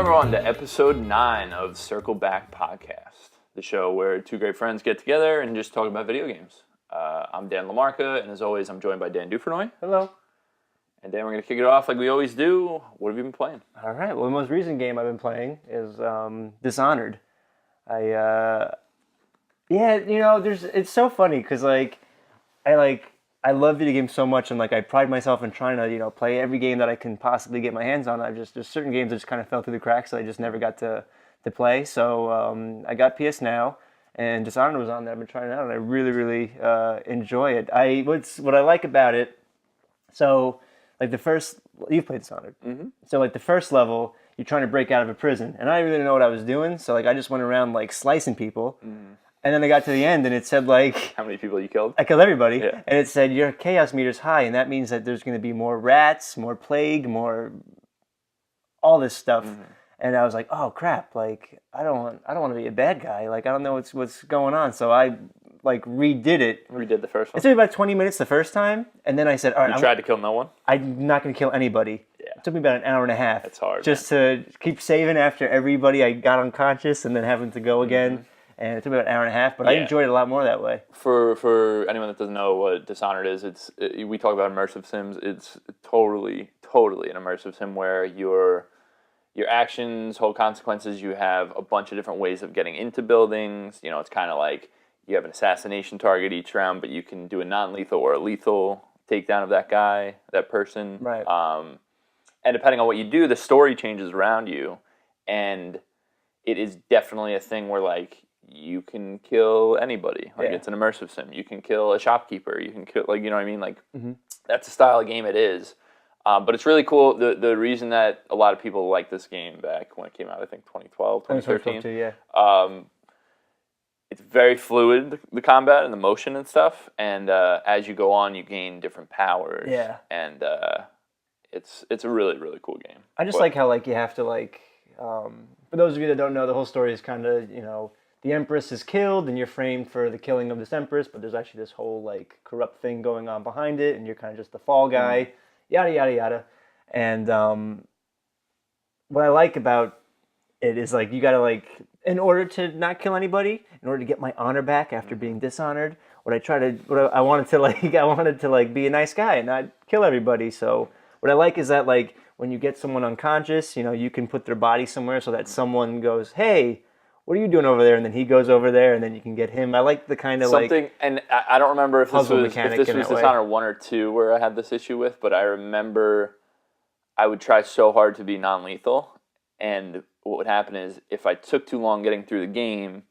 everyone to episode 9 of Circle Back Podcast, the show where two great friends get together and just talk about video games. I'm Dan LaMarca, and as always, I'm joined by Dan Dufrenoy. Hello. And Dan, we're going to kick it off like we always do. What have you been playing? All right. Well, the most recent game I've been playing is Dishonored. It's so funny because I love video games so much, and I pride myself in trying to play every game that I can possibly get my hands on. There's certain games that just kind of fell through the cracks that I just never got to play. So I got PS Now, and Dishonored was on there. I've been trying it out, and I really enjoy it. What I like about it. So you've played Dishonored. Mm-hmm. So the first level, you're trying to break out of a prison, and I didn't really know what I was doing. So I just went around slicing people. Mm. And then I got to the end, and it said, how many people you killed? I killed everybody. Yeah. And it said, your chaos meter's high, and that means that there's going to be more rats, more plague, more all this stuff. Mm-hmm. And I was like, oh, crap. I don't want to be a bad guy. I don't know what's going on. So I, redid it. Redid the first one? It took me about 20 minutes the first time, and then I said, all right. You tried to kill no one? I'm not going to kill anybody. Yeah. It took me about an hour and a half. That's hard, just to keep saving after everybody I got unconscious and then having to go again. Mm-hmm. And it took me about an hour and a half, but I enjoyed it a lot more that way. For anyone that doesn't know what Dishonored is, we talk about immersive sims. It's totally an immersive sim where your actions hold consequences. You have a bunch of different ways of getting into buildings. It's kind of like you have an assassination target each round, but you can do a non-lethal or a lethal takedown of that guy, that person. Right. And depending on what you do, the story changes around you, and it is definitely a thing where you can kill anybody. It's an immersive sim. You can kill a shopkeeper. You can kill, you know what I mean? Mm-hmm. That's the style of game it is. But it's really cool. The reason that a lot of people like this game back when it came out, I think 2012, 2013. 2012 too, it's very fluid, the combat and the motion and stuff. And as you go on, you gain different powers. Yeah. And it's a really, really cool game. I just like how you have to for those of you that don't know, the whole story is kind of, the Empress is killed, and you're framed for the killing of this Empress, but there's actually this whole, corrupt thing going on behind it, and you're kind of just the fall guy, yada, yada, yada. And what I like about it is, you gotta, in order to not kill anybody, in order to get my honor back after being dishonored, I wanted to be a nice guy and not kill everybody. So what I like is that, when you get someone unconscious, you can put their body somewhere so that someone goes, hey, what are you doing over there? And then he goes over there, and then you can get him. I like the kind of something, and I don't remember if this was Dishonored 1 or 2 where I had this issue with, but I remember I would try so hard to be non-lethal, and what would happen is if I took too long getting through the game,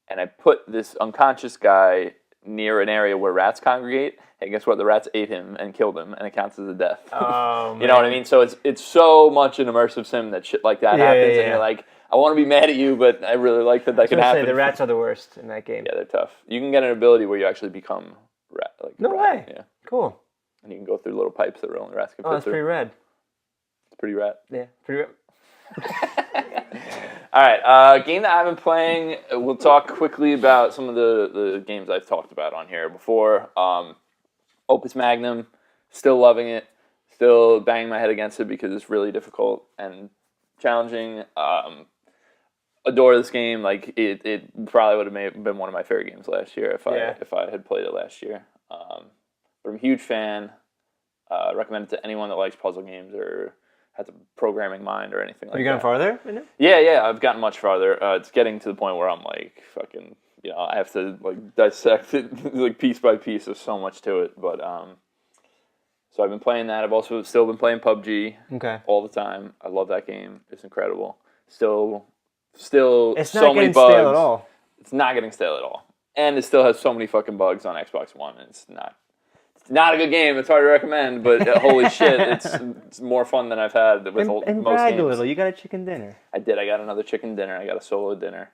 and I put this unconscious guy near an area where rats congregate, and guess what? The rats ate him and killed him, and it counts as a death. Oh, you know what I mean? So it's so much an immersive sim that shit like that happens, and you're like, I want to be mad at you, but I really like that can happen. The rats are the worst in that game. Yeah, they're tough. You can get an ability where you actually become rat. No way. Yeah. Cool. And you can go through little pipes that only rats can fit through. Oh, that's pretty rad. It's pretty rad. Yeah, pretty rad. All right, game that I've been playing. We'll talk quickly about some of the games I've talked about on here before. Opus Magnum, still loving it. Still banging my head against it because it's really difficult and challenging. Adore this game. It probably would have been one of my favorite games last year if I had played it last year. But I'm a huge fan. Recommend it to anyone that likes puzzle games or has a programming mind or anything like that. Have you gone farther in it? Yeah, I've gotten much farther. It's getting to the point where I'm fucking, I have to dissect it piece by piece. There's so much to it, but so I've been playing that. I've also still been playing PUBG all the time. I love that game. It's incredible. Still it's so many bugs. Stale at all. It's not getting stale at all. And it still has so many fucking bugs on Xbox One. And it's not a good game. It's hard to recommend, but holy shit, it's more fun than I've had with most games. Brag a little. You got a chicken dinner. I did. I got another chicken dinner. I got a solo dinner.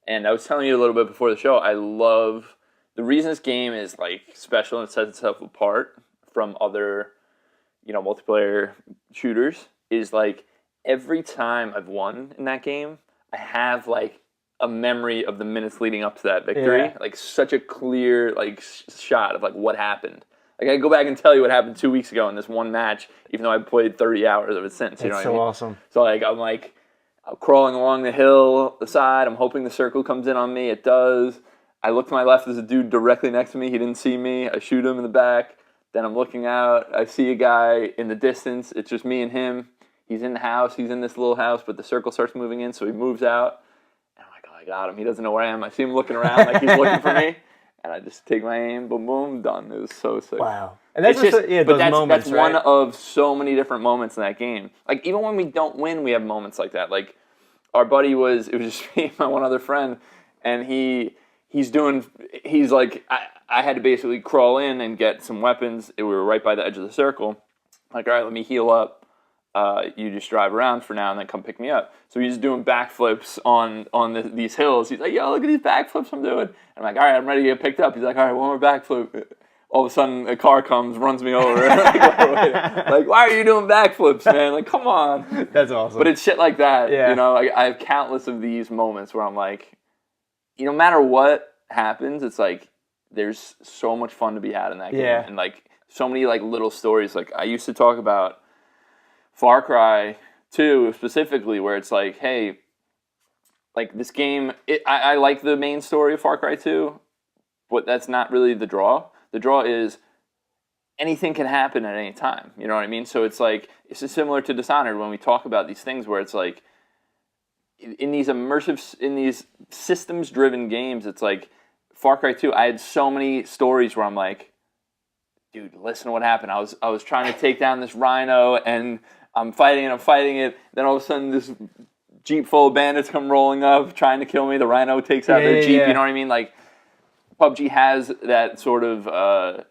And I was telling you a little bit before the show, I love the reason this game is special and it sets itself apart from other, multiplayer shooters is every time I've won in that game, I have a memory of the minutes leading up to that victory. Yeah. Such a clear shot of what happened. I go back and tell you what happened 2 weeks ago in this one match, even though I played 30 hours of it since. You know what I mean? Awesome. So I'm I'm crawling along the side. I'm hoping the circle comes in on me. It does. I look to my left. There's a dude directly next to me. He didn't see me. I shoot him in the back. Then I'm looking out. I see a guy in the distance. It's just me and him. He's in the house. He's in this little house, but the circle starts moving in, so he moves out. And I'm like, oh, I got him. He doesn't know where I am. I see him looking around like he's looking for me. And I just take my aim, boom, boom, done. It was so sick. Wow. And that's just, those moments, that's one of so many different moments in that game. Like, even when we don't win, we have moments like that. Like, our buddy it was just me and my one other friend, and he's like, I had to basically crawl in and get some weapons. We were right by the edge of the circle. I'm like, all right, let me heal up. You just drive around for now and then come pick me up. So he's doing backflips on these hills. He's like, yo, look at these backflips I'm doing. And I'm like, all right, I'm ready to get picked up. He's like, all right, one more backflip. All of a sudden, a car comes, runs me over. Like, why are you doing backflips, man? Like, come on. That's awesome. But it's shit like that. Yeah. You know, I have countless of these moments where I'm like, no matter what happens, it's like, there's so much fun to be had in that game. Yeah. And like, so many like little stories. Like, I used to talk about Far Cry 2 specifically, where it's like, hey, like this game, I like the main story of Far Cry 2, but that's not really the draw. The draw is anything can happen at any time. You know what I mean? So it's like, it's just similar to Dishonored when we talk about these things where it's like, in these systems-driven games, it's like, Far Cry 2, I had so many stories where I'm like, dude, listen to what happened. I was trying to take down this rhino, and I'm fighting it. Then all of a sudden, this Jeep full of bandits come rolling up, trying to kill me. The rhino takes out their Jeep, you know what I mean? Like, PUBG has that sort of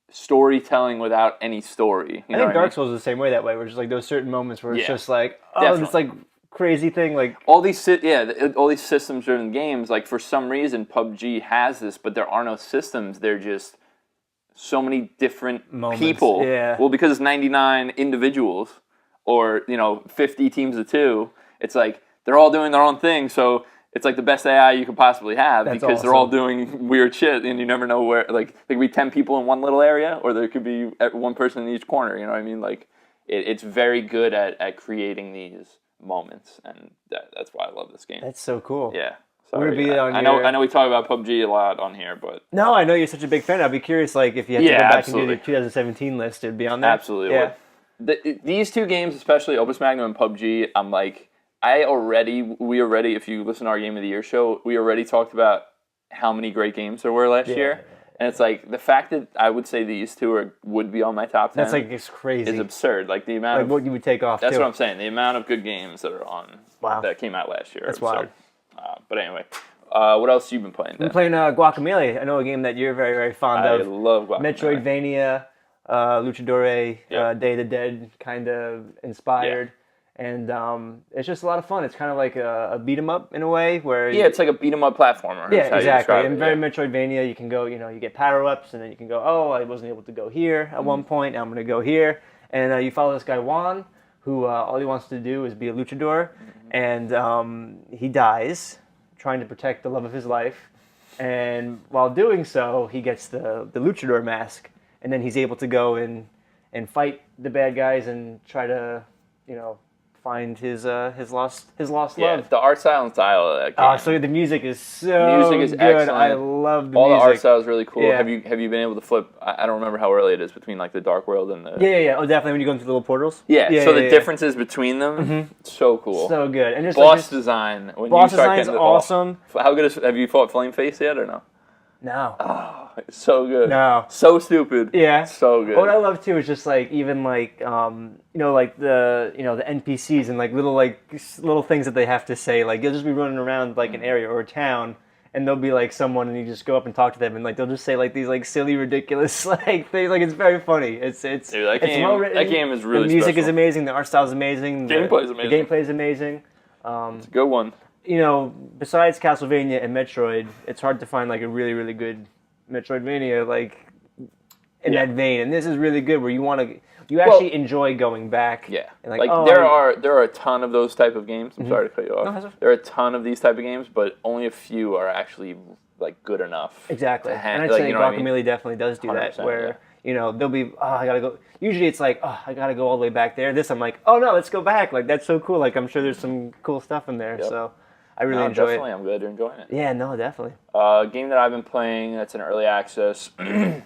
storytelling without any story. I think Dark Souls is the same way that way, where it's just like those certain moments where it's just like, this like crazy thing, like all these systems-driven games. Like, for some reason, PUBG has this, but there are no systems. They're just so many different people. Yeah. Well, because it's 99 individuals, or 50 teams of 2. It's like they're all doing their own thing. So it's like the best AI you could possibly have. That's because they're all doing weird shit, and you never know where. Like, there could be 10 people in one little area, or there could be one person in each corner. You know what I mean? Like, it's very good at creating these moments, and that's why I love this game. That's so cool. Yeah. Sorry, I know we talk about PUBG a lot on here, but no, I know you're such a big fan. I'd be curious, like, if you had to go back and do the 2017 list, it'd be on there. Absolutely. Yeah. These two games, especially Opus Magnum and PUBG, I'm like, we already, if you listen to our Game of the Year show, we already talked about how many great games there were last year. And it's like, the fact that I would say these two would be on my top 10. That's like, it's crazy. It's absurd. Like, the amount of what you would take off. That's what I'm saying. The amount of good games that are on that came out last year. That's wild. But anyway, what else have you been playing? I've been playing Guacamelee. I know a game that you're very, very fond of. I love Guacamelee. Metroidvania, Luchadore, Day of the Dead kind of inspired. And it's just a lot of fun. It's kind of like a beat 'em up in a way, where it's like a beat 'em up platformer. Yeah, exactly. And very Metroidvania. You can go, you get power ups, and then you can go, oh, I wasn't able to go here at one point. Now I'm going to go here, and you follow this guy Juan, who all he wants to do is be a luchador, and he dies trying to protect the love of his life, and while doing so, he gets the luchador mask, and then he's able to go and fight the bad guys and try to find his lost love. Yeah, the art style and style of that game. So the music is good. Excellent. I love the all music. The art style is really cool. Yeah. Have you been able to flip? I don't remember how early it is between like the Dark World and the. Yeah. Oh, definitely when you go into the little portals. Yeah. So the differences between them, so cool. So good. And just boss design. When boss you start design's awesome. How good is? Have you fought Flame Face yet or no? No. Oh, it's so good. No. So stupid. Yeah. So good. What I love too is just like even like like the the NPCs and like little things that they have to say. Like you'll just be running around like an area or a town, and there'll be like someone, and you just go up and talk to them, and like they'll just say like these like silly ridiculous like things. Like it's very funny. Dude, that game, well written. That game is really. The music special. is amazing. The art style is amazing. Gameplay is amazing. The gameplay is amazing. It's a good one. Besides Castlevania and Metroid, it's hard to find like a really, really good Metroidvania like in that vein. And this is really good, where you actually enjoy going back. Yeah, and there are a ton of those type of games. I'm sorry to cut you off. No, there are a ton of these type of games, but only a few are actually like good enough. Exactly, and I'd say Guacamelee definitely does do that, where you know, they'll be, oh, I gotta go. Usually it's like, oh, I gotta go all the way back there. This, I'm like, oh no, let's go back. Like, that's so cool. Like, I'm sure there's some cool stuff in there. Yep. So I really enjoy definitely. it. I'm glad you're enjoying it. Yeah, no, definitely. A game that I've been playing that's in early access. I've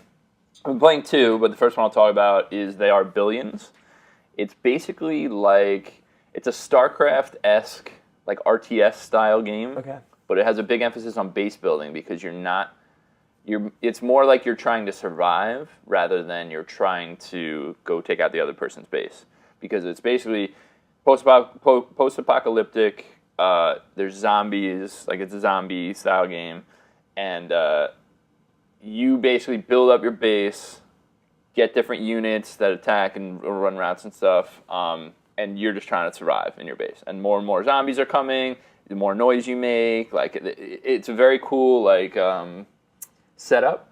been playing two, but the first one I'll talk about is They Are Billions. It's basically like, it's a StarCraft-esque, like RTS style game. Okay. But it has a big emphasis on base building because it's more like you're trying to survive rather than you're trying to go take out the other person's base. Because it's basically post-apocalyptic, there's zombies, like it's a zombie style game, and you basically build up your base, get different units that attack and run routes and stuff, and you're just trying to survive in your base. And more zombies are coming, the more noise you make. Like it's a very cool setup.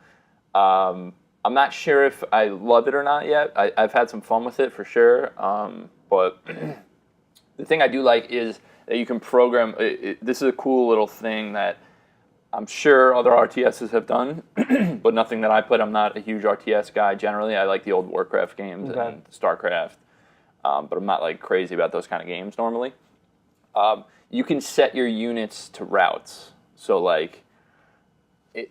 I'm not sure if I love it or not yet. I've had some fun with it for sure, but the thing I do like is that you can program. This is a cool little thing that I'm sure other RTSs have done, but nothing that I put. I'm not a huge RTS guy generally. I like the old Warcraft games and StarCraft, but I'm not like crazy about those kind of games normally. You can set your units to routes. So like,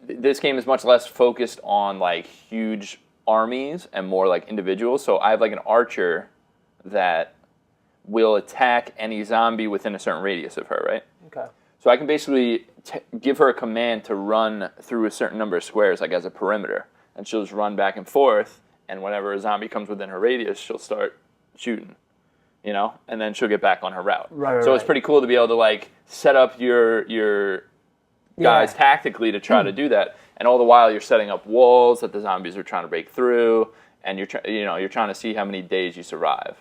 this game is much less focused on like huge armies and more like individuals. So I have like an archer that will attack any zombie within a certain radius of her, right? Okay. So I can basically give her a command to run through a certain number of squares, like as a perimeter, and she'll just run back and forth. And whenever a zombie comes within her radius, she'll start shooting, you know, and then she'll get back on her route. Right. So it's pretty cool to be able to like set up your guys tactically to try to do that, and all the while you're setting up walls that the zombies are trying to break through, and you're trying to see how many days you survive.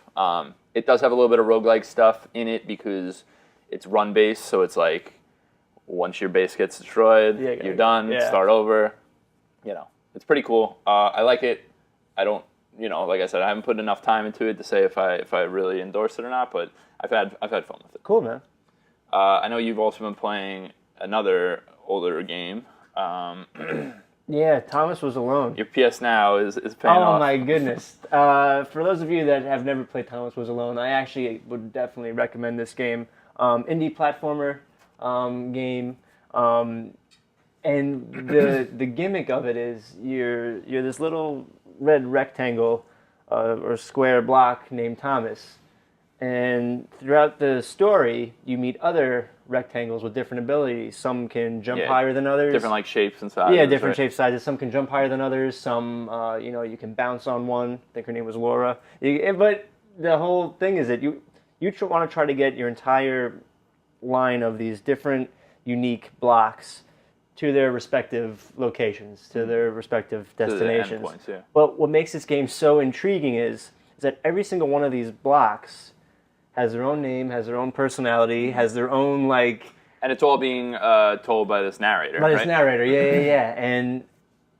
It does have a little bit of roguelike stuff in it because it's run based, so it's like once your base gets destroyed, you're done. Start over. You know, it's pretty cool. I like it. I don't, like I said, I haven't put enough time into it to say if I really endorse it or not, but I've had fun with it. Cool, man. I know you've also been playing another older game. Yeah, Thomas Was Alone. Your PS Now is paying off. Oh my goodness. For those of you that have never played Thomas Was Alone, I actually would definitely recommend this game. Indie platformer game. And the gimmick of it is you're this little red rectangle or square block named Thomas. And throughout the story, you meet other rectangles with different abilities. Some can jump higher than others. Different like shapes and sizes. Yeah, different shapes, sizes. Some can jump higher than others. Some, you can bounce on one. I think her name was Laura. But the whole thing is that you want to try to get your entire line of these different unique blocks to their respective locations, to their respective destinations. To the endpoints, yeah. But what makes this game so intriguing is that every single one of these blocks has their own name, has their own personality, has their own like. And it's all being told by this narrator. By this narrator, yeah. And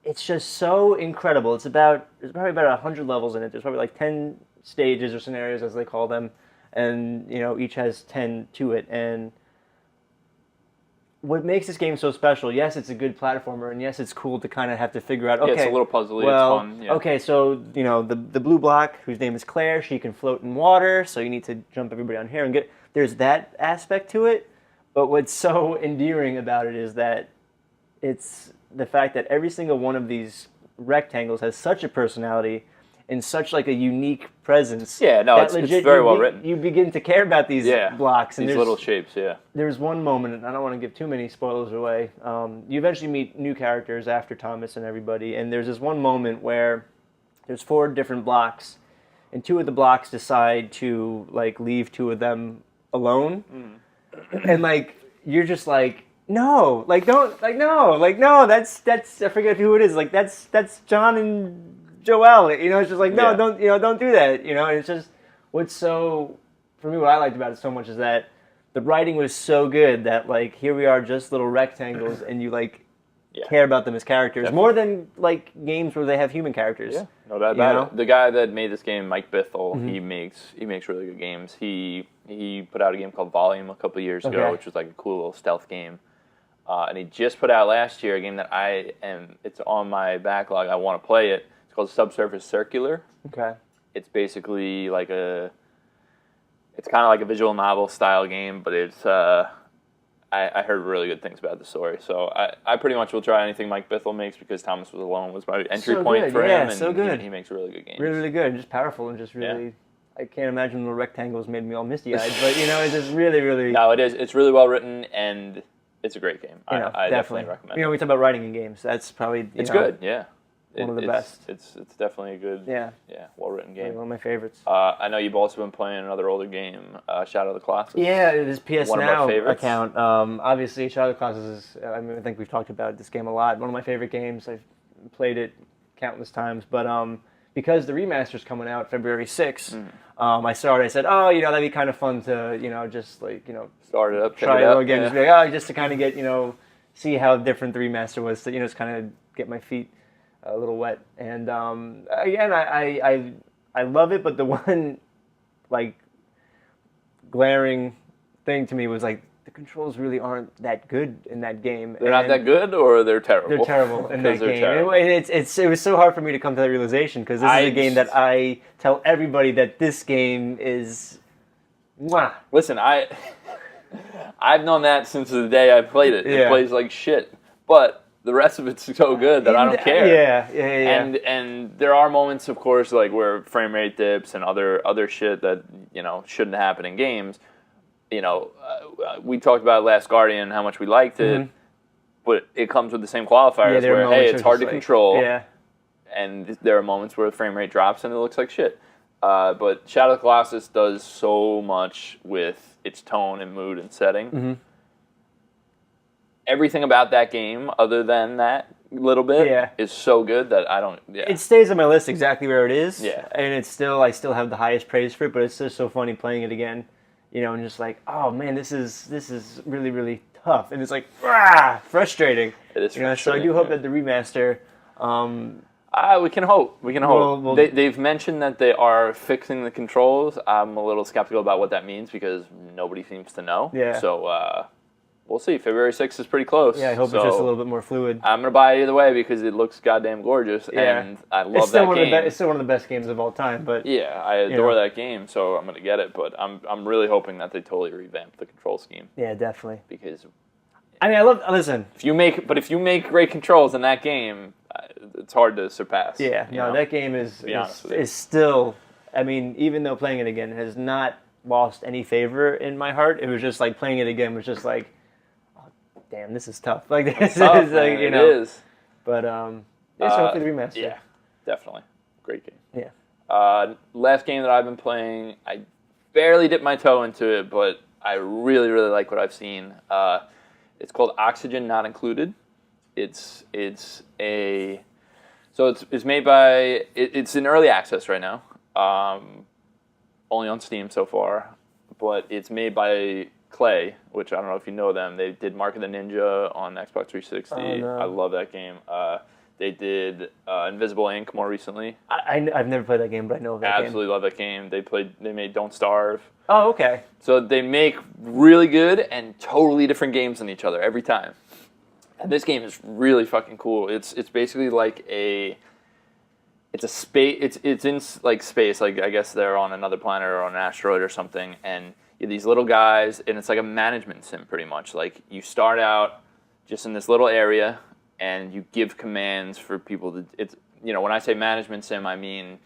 it's just so incredible. There's probably about 100 levels in it. There's probably like 10 stages or scenarios as they call them, and each has 10 to it. And what makes this game so special? Yes, it's a good platformer, and yes, it's cool to kind of have to figure out. Okay, it's a little puzzly. Well, it's fun. Yeah. Okay, so the blue block, whose name is Claire, she can float in water, so you need to jump everybody on here and get. There's that aspect to it, but what's so endearing about it is that it's the fact that every single one of these rectangles has such a personality and such like a unique presence. Yeah, no, it's very well written. You begin to care about these blocks. And these little shapes, yeah. There's one moment, and I don't want to give too many spoilers away. You eventually meet new characters after Thomas and everybody, and there's this one moment where there's 4 different blocks, and 2 of the blocks decide to like leave 2 of them alone. And like you're just like, no, like don't, like no, that's I forget who it is. Like that's John and Joel, it's just like, no, don't do that, and it's just, what I liked about it so much is that the writing was so good that, like, here we are, just little rectangles, and you, like, care about them as characters, definitely. More than, like, games where they have human characters. Yeah, no doubt about it. The guy that made this game, Mike Bithell, he makes really good games. He put out a game called Volume a couple of years ago, which was, like, a cool little stealth game. And he just put out last year a game that it's on my backlog, I want to play it. called Subsurface Circular. Okay. It's basically like it's kind of like a visual novel style game, but it's I heard really good things about the story, so I pretty much will try anything Mike Bithell makes because Thomas Was Alone was my entry point for him, and so good. He makes really good games. Really, really good, and just powerful, and just really. I can't imagine the rectangles made me all misty-eyed, but it's just really, really. No, it is. It's really well written, and it's a great game. I definitely recommend. We talk about writing in games. That's probably it's good. Yeah. One of the best. It's definitely a good, well written game. One of my favorites. I know you've also been playing another older game, Shadow of the Colossus. Yeah, it is PS one Now of my favorites. account. Obviously, Shadow of the Colossus is. I think we've talked about this game a lot. One of my favorite games. I've played it countless times, but because the remaster's coming out February 6th, I said, that'd be kind of fun to just start it up, try it out again, just to kind of get see how different the remaster was, to just kind of get my feet a little wet. And again, I love it, but the one glaring thing to me was the controls really aren't that good in that game. They're not that good, or they're terrible? They're terrible in that game. Terrible. It was so hard for me to come to that realization, because this is a game that I tell everybody that this game is. Mwah. Listen, I've known that since the day I played it. It plays like shit, but the rest of it's so good that I don't care. Yeah. And there are moments, of course, where frame rate dips and other shit that shouldn't happen in games. We talked about Last Guardian, how much we liked it, but it comes with the same qualifiers where, hey, it's hard to control, and there are moments where the frame rate drops and it looks like shit. But Shadow of the Colossus does so much with its tone and mood and setting. Everything about that game, other than that little bit, is so good that I don't. Yeah. It stays on my list exactly where it is. Yeah, and I still have the highest praise for it. But it's just so funny playing it again, and just oh man, this is really, really tough, and it's frustrating. It is frustrating. So I do hope that the remaster. We can hope. They've mentioned that they are fixing the controls. I'm a little skeptical about what that means because nobody seems to know. Yeah. So we'll see. February 6th is pretty close. Yeah, I hope it's just a little bit more fluid. I'm going to buy it either way because it looks goddamn gorgeous, and I love that game. It's still one of the best games of all time. But yeah, I adore that game, so I'm going to get it. But I'm really hoping that they totally revamp the control scheme. Yeah, definitely. Because listen. If you make great controls in that game, it's hard to surpass. Yeah, that game is still. I mean, even though playing it again has not lost any favor in my heart, it was just playing it again was just oh, damn, this is tough. This tough, is It is. But it's hopefully the remaster. Yeah, definitely, great game. Yeah. Last game that I've been playing, I barely dipped my toe into it, but I really, really like what I've seen. It's called Oxygen Not Included. It's made by it's in early access right now, only on Steam so far, but it's made by Clay, which I don't know if you know them. They did Mark of the Ninja on Xbox 360. Oh, no. I love that game. They did Invisible Ink more recently. I've never played that game, but I know of that game. Absolutely love that game. They made Don't Starve. Oh, okay. So they make really good and totally different games than each other every time. And this game is really fucking cool. It's basically it's a space. It's in space. I guess they're on another planet or on an asteroid or something. And you're these little guys, and it's like a management sim pretty much. You start out just in this little area, and you give commands for people to. It's when I say management sim, I mean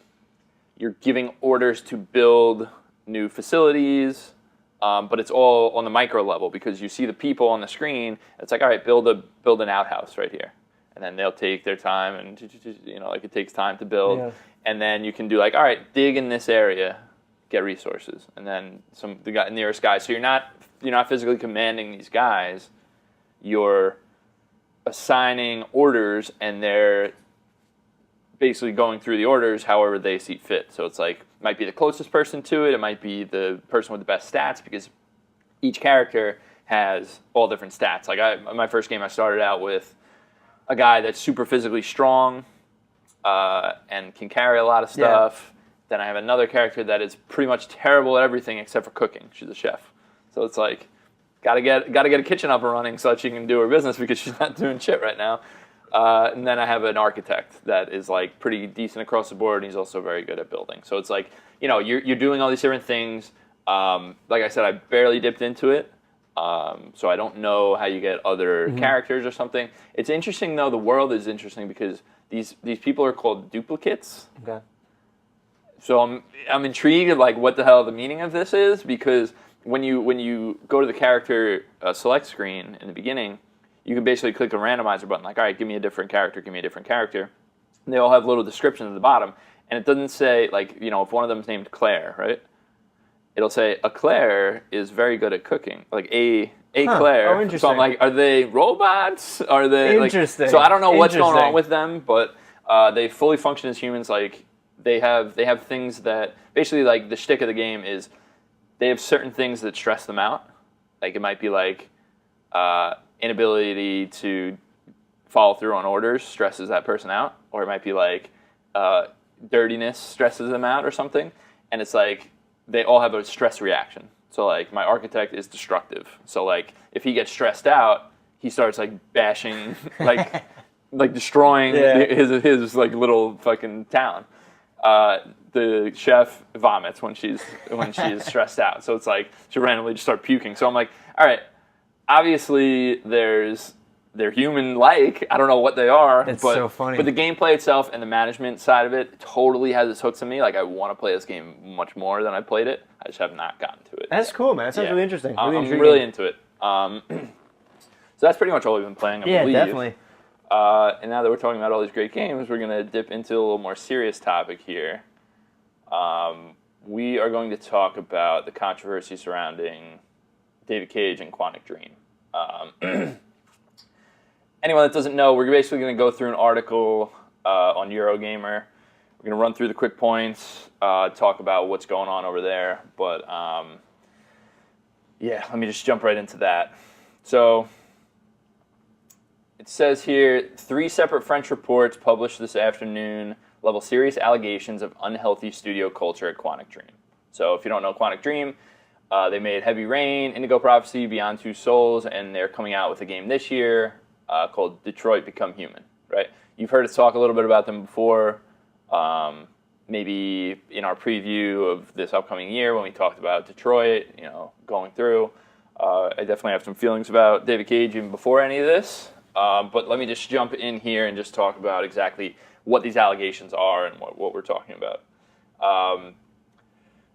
you're giving orders to build new facilities. But it's all on the micro level because you see the people on the screen. It's all right, build an outhouse right here, and then they'll take their time and it takes time to build, and then you can do all right, dig in this area, get resources, and then the nearest guy. So you're not physically commanding these guys, you're assigning orders, and they're basically going through the orders however they see fit. So it's might be the closest person to it. It might be the person with the best stats because each character has all different stats. My first game, I started out with a guy that's super physically strong and can carry a lot of stuff. Yeah. Then I have another character that is pretty much terrible at everything except for cooking. She's a chef. So it's gotta get a kitchen up and running so that she can do her business because she's not doing shit right now. And then I have an architect that is like pretty decent across the board, and he's also very good at building. So it's like, you're doing all these different things. Like I said, I barely dipped into it, so I don't know how you get other characters or something. It's interesting though. The world is interesting because these people are called duplicates. Okay. So I'm intrigued, like what the hell the meaning of this is, because when you go to the character select screen in the beginning, you can basically click a randomizer button, like, all right, give me a different character, give me a different character. And they all have little descriptions at the bottom, and it doesn't say, like, if one of them is named Claire, right? It'll say, a Claire is very good at cooking, like a Claire. Oh, interesting. So I'm like, are they robots? Are they interesting? So I don't know what's going on with them, but they fully function as humans. Like they have things that basically, like, the shtick of the game is they have certain things that stress them out. Like it might be like inability to follow through on orders stresses that person out, or it might be like dirtiness stresses them out or something. And it's like they all have a stress reaction. So like my architect is destructive. So like if he gets stressed out, he starts like bashing, like destroying his like little fucking town. The chef vomits when she's stressed out. So it's like she'll randomly just start puking. So I'm like, all right, obviously they're human-like. I don't know what they are. It's so funny. But the gameplay itself and the management side of it totally has its hooks in me. Like I want to play this game much more than I played it. I just have not gotten to it. That's cool, man. That sounds really interesting. Really I'm really into it. So that's pretty much all we've been playing, I believe. Definitely. And now that we're talking about all these great games, we're going to dip into a little more serious topic here. We are going to talk about the controversy surrounding David Cage and Quantic Dream. Anyone that doesn't know, we're basically going to go through an article on Eurogamer. We're going to run through the quick points, talk about what's going on over there. But, let me just jump right into that. So it says here, 3 separate French reports published this afternoon level serious allegations of unhealthy studio culture at Quantic Dream. So if you don't know Quantic Dream, they made Heavy Rain, Indigo Prophecy, Beyond Two Souls, and they're coming out with a game this year called Detroit Become Human, right? You've heard us talk a little bit about them before, maybe in our preview of this upcoming year when we talked about Detroit, going through. I definitely have some feelings about David Cage even before any of this. But let me just jump in here and just talk about exactly what these allegations are and what we're talking about.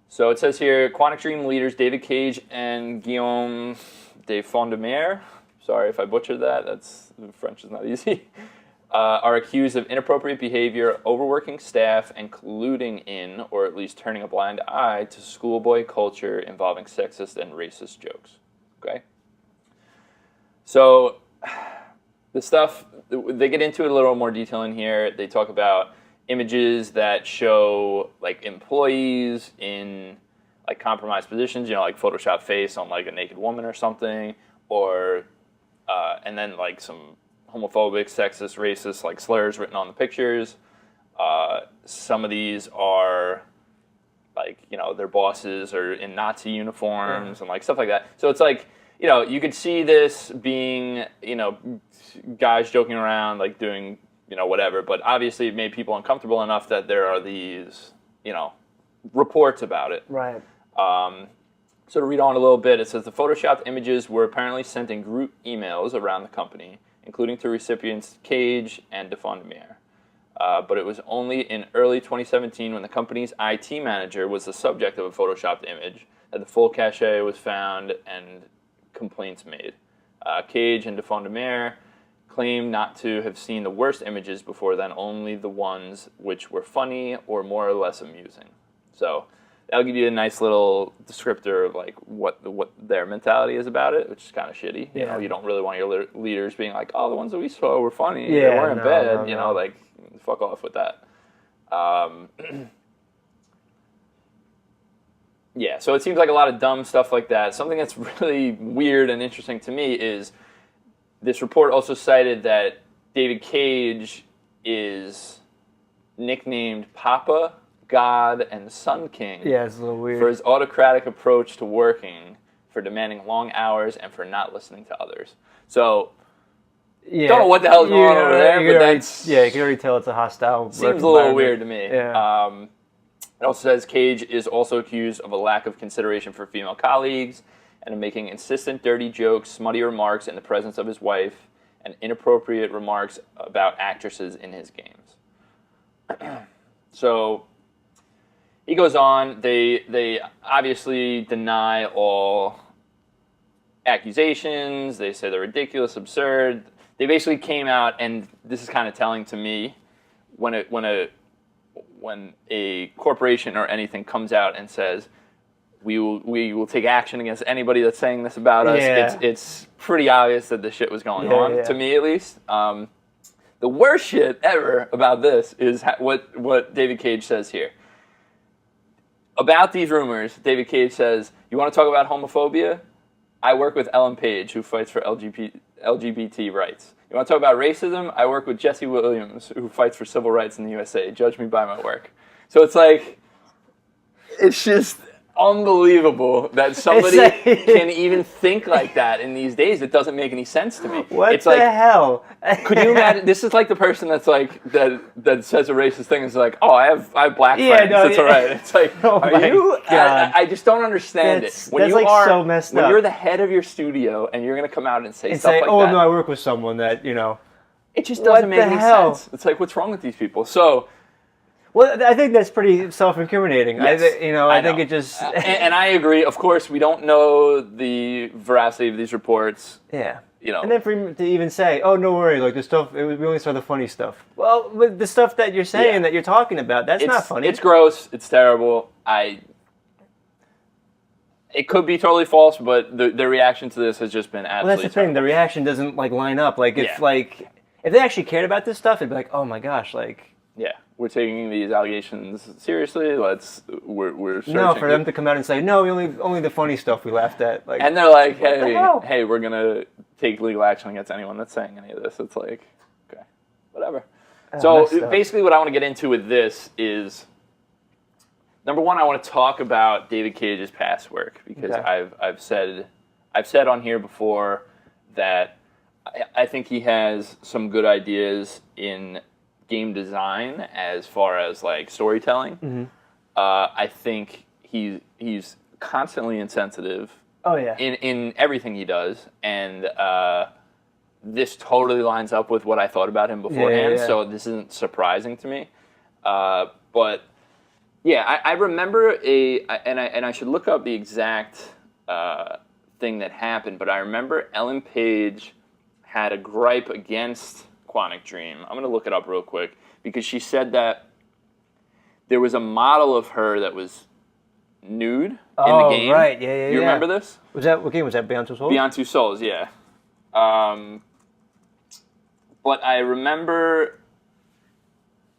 So it says here, Quantic Dream leaders David Cage and Guillaume de Fondemare, sorry if I butchered that, French is not easy, are accused of inappropriate behavior, overworking staff, and colluding in, or at least turning a blind eye to schoolboy culture involving sexist and racist jokes. Okay? So the stuff, they get into it a little more detail in here. They talk about images that show like employees in like compromised positions, like Photoshop face on like a naked woman or something, or and then like some homophobic, sexist, racist like slurs written on the pictures. Some of these are like their bosses are in Nazi uniforms and like stuff like that. So it's like you could see this being guys joking around like doing whatever, but obviously it made people uncomfortable enough that there are these, reports about it. Right. So to read on a little bit, it says the photoshopped images were apparently sent in group emails around the company, including to recipients Cage and de Fondemare. But it was only in early 2017 when the company's IT manager was the subject of a photoshopped image that the full cache was found and complaints made. Cage and de Fondemare claim not to have seen the worst images before then, only the ones which were funny or more or less amusing. So that'll give you a nice little descriptor of like what their mentality is about it, which is kind of shitty. You don't really want your leaders being like, "Oh, the ones that we saw were funny. They weren't bad." No. Like fuck off with that. Yeah, so it seems like a lot of dumb stuff like that. Something that's really weird and interesting to me is this report also cited that David Cage is nicknamed Papa, God, and Sun King. Yeah, it's a little weird. For his autocratic approach to working, for demanding long hours, and for not listening to others. So Yeah. Don't know what the hell's going on over there, but that's... Yeah, you can already tell it's a hostile Seems a little weird to me. Yeah. It also says Cage is also accused of a lack of consideration for female colleagues and of making insistent dirty jokes, smutty remarks in the presence of his wife, and inappropriate remarks about actresses in his games. So he goes on. They obviously deny all accusations. They say they're ridiculous, absurd. They basically came out, and this is kind of telling to me, when a corporation or anything comes out and says, we will take action against anybody that's saying this about us, it's pretty obvious that this shit was going on, to me at least. The worst shit ever about this is what David Cage says here. About these rumors, David Cage says, you want to talk about homophobia? I work with Ellen Page, who fights for LGBT rights. You want to talk about racism? I work with Jesse Williams, who fights for civil rights in the USA. Judge me by my work. So it's like, it's just unbelievable that somebody can even think like that in these days. It doesn't make any sense to me. What the hell? Could you imagine? This is like the person that's like that says a racist thing. Is like, oh, I have black friends. That's all right. It's like, are you? I just don't understand it. When you are so messed up. When you're the head of your studio and you're gonna come out and say stuff like that. Oh no, I work with someone that It just doesn't make any sense. It's like, what's wrong with these people? So. Well, I think that's pretty self-incriminating. Yes, I think it just... and I agree. Of course, we don't know the veracity of these reports. Yeah. And then for him to even say, oh, no worry, like the stuff, we only saw the funny stuff. Well, with the stuff that you're saying, that you're talking about, it's not funny. It's gross. It's terrible. It could be totally false, but the reaction to this has just been absolutely Well, that's the thing. The reaction doesn't, line up. Like, if they actually cared about this stuff, it'd be like, oh, my gosh, Yeah, we're taking these allegations seriously. We're searching. No, for them to come out and say, no, only the funny stuff we laughed at. And they're like, hey, we're gonna take legal action against anyone that's saying any of this. It's like, okay, whatever. So basically, what I want to get into with this is, number one, I want to talk about David Cage's past work because I've said on here before that I think he has some good ideas in game design as far as storytelling. Mm-hmm. I think he's constantly insensitive. Oh yeah. In everything he does, and this totally lines up with what I thought about him beforehand. So this isn't surprising to me. But yeah, I remember and I should look up the exact thing that happened. But I remember Ellen Page had a gripe against Quantic Dream. I'm going to look it up real quick because she said that there was a model of her that was nude in the game. Oh, right. Yeah. You remember this? What game was that? Beyond Two Souls? Beyond Two Souls, yeah. But I remember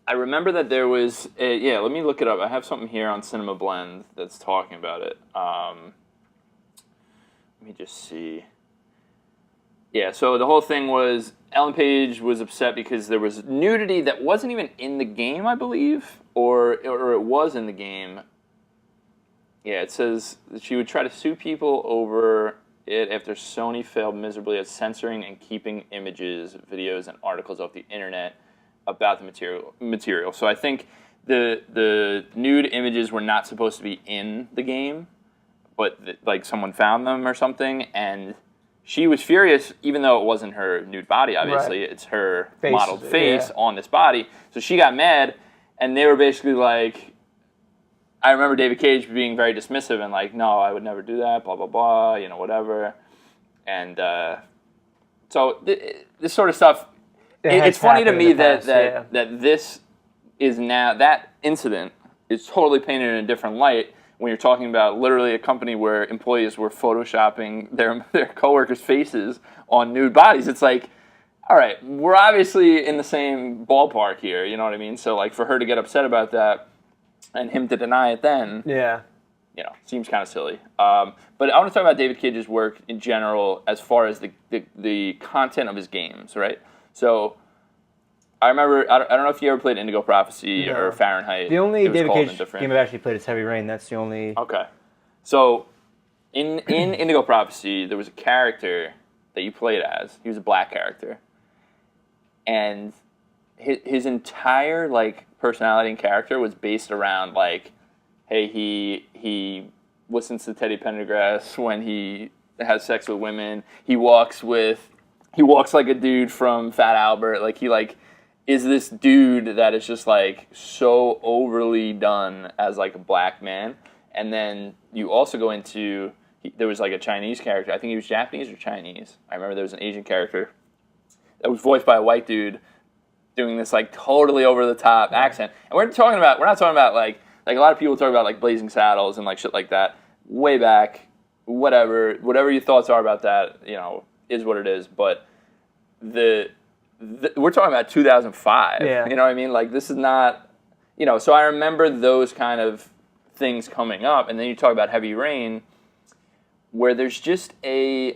that there was let me look it up. I have something here on Cinema Blend that's talking about it. Let me just see. Yeah, so the whole thing was Ellen Page was upset because there was nudity that wasn't even in the game, I believe, or it was in the game. Yeah, it says that she would try to sue people over it after Sony failed miserably at censoring and keeping images, videos, and articles off the internet about the material. So I think the nude images were not supposed to be in the game, but someone found them or something, and she was furious, even though it wasn't her nude body, obviously. Right. It's her modeled face on this body. So she got mad, and they were basically like, I remember David Cage being very dismissive and like, no, I would never do that, blah, blah, blah, whatever. And so this sort of stuff, it's funny to me that this is now, that incident is totally painted in a different light when you're talking about literally a company where employees were photoshopping their coworkers' faces on nude bodies. It's like, all right, we're obviously in the same ballpark here, you know what I mean? So for her to get upset about that and him to deny it then, seems kind of silly. But I want to talk about David Cage's work in general as far as the content of his games, right? So I remember, I don't know if you ever played Indigo Prophecy or Fahrenheit. The only David Cage game I've actually played is Heavy Rain. That's the only... Okay. So, in Indigo Prophecy, there was a character that you played as. He was a black character. and his entire like personality and character was based around like, hey, he listens to Teddy Pendergrass when he has sex with women. He walks like a dude from Fat Albert. Like he like is this dude that is just like so overly done as like a black man. And then you also go into there was like a Chinese character. I think he was Japanese or Chinese. I remember there was an Asian character that was voiced by a white dude doing this like totally over the top accent. And we're not talking about like a lot of people talk about like Blazing Saddles and like shit like that way back. Whatever your thoughts are about that, you know, is what it is. But we're talking about 2005. Yeah. You know what I mean? Like this is not, you know. So I remember those kind of things coming up, and then you talk about Heavy Rain, where there's just when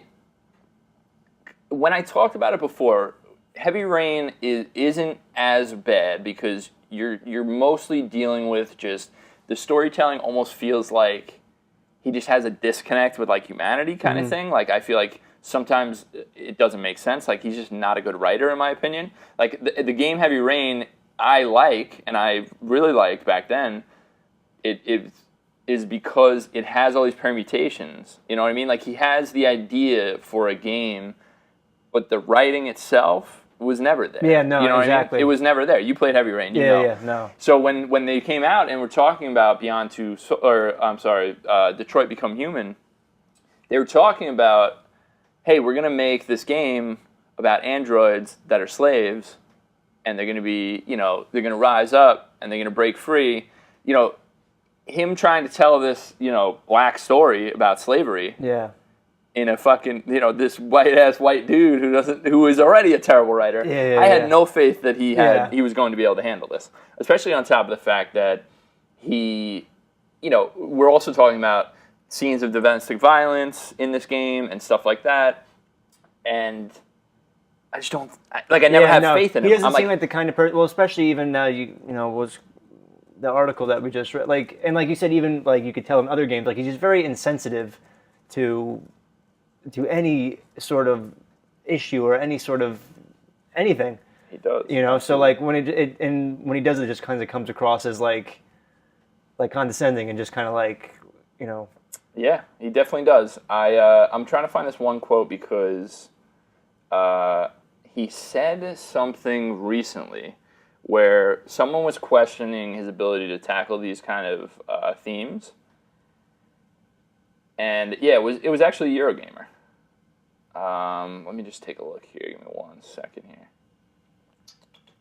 I talked about it before, Heavy Rain isn't as bad because you're mostly dealing with just the storytelling almost feels like he just has a disconnect with like humanity kind of thing. Like I feel like sometimes it doesn't make sense. Like he's just not a good writer in my opinion. Like the game Heavy Rain I like and I really liked back then. It is because it has all these permutations. You know what I mean? Like he has the idea for a game, but the writing itself was never there. Yeah, no, you know exactly. What I mean? It was never there. You played Heavy Rain, you know. Yeah, no. So when they came out and were talking about Detroit Become Human, they were talking about, hey, we're gonna make this game about androids that are slaves, and they're gonna be, you know, they're gonna rise up and they're gonna break free. You know, him trying to tell this, you know, black story about slavery. Yeah. In a fucking, you know, this white dude who is already a terrible writer. I had no faith that he was going to be able to handle this, especially on top of the fact that he, you know, we're also talking about scenes of domestic violence in this game and stuff like that, and I just don't I never have faith in him. He doesn't seem like the kind of person. Well, especially even you know was the article that we just read, like you said, even like you could tell in other games, like he's just very insensitive to any sort of issue or any sort of anything. He does. You know, so like when when he does it just kind of comes across as like condescending and just kind of like, you know. Yeah, he definitely does. I'm trying to find this one quote because he said something recently where someone was questioning his ability to tackle these kind of themes. And yeah, it was actually Eurogamer. Let me just take a look here. Give me 1 second here.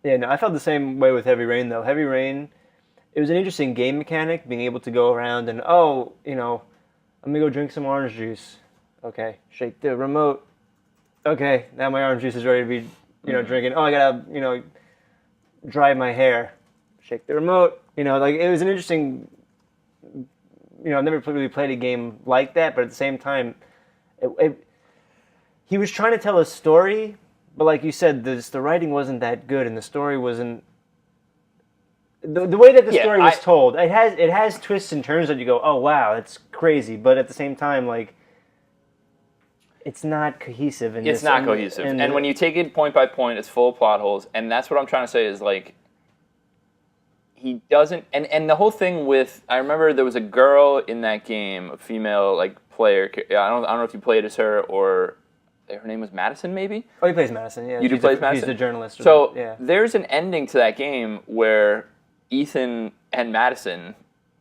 Yeah, no, I felt the same way with Heavy Rain though. Heavy Rain, it was an interesting game mechanic, being able to go around and you know, let me go drink some orange juice. Okay, shake the remote. Okay, now my orange juice is ready to be, you know, drinking. Oh, I gotta, you know, dry my hair. Shake the remote. You know, like it was an interesting. You know, I've never really played a game like that, but at the same time, he was trying to tell a story, but like you said, the writing wasn't that good, and the story wasn't. The way that the story was told, it has twists and turns that you go, oh wow, that's crazy, but at the same time, like, it's not cohesive. It's not cohesive, and when you take it point by point, it's full of plot holes, and that's what I'm trying to say is like. He doesn't, and the whole thing with, I remember there was a girl in that game, a female like player. I don't know if you played as her or her name was Madison, maybe. Oh, he plays Madison. Yeah, you do play Madison. He's a journalist. So there's an ending to that game where Ethan and Madison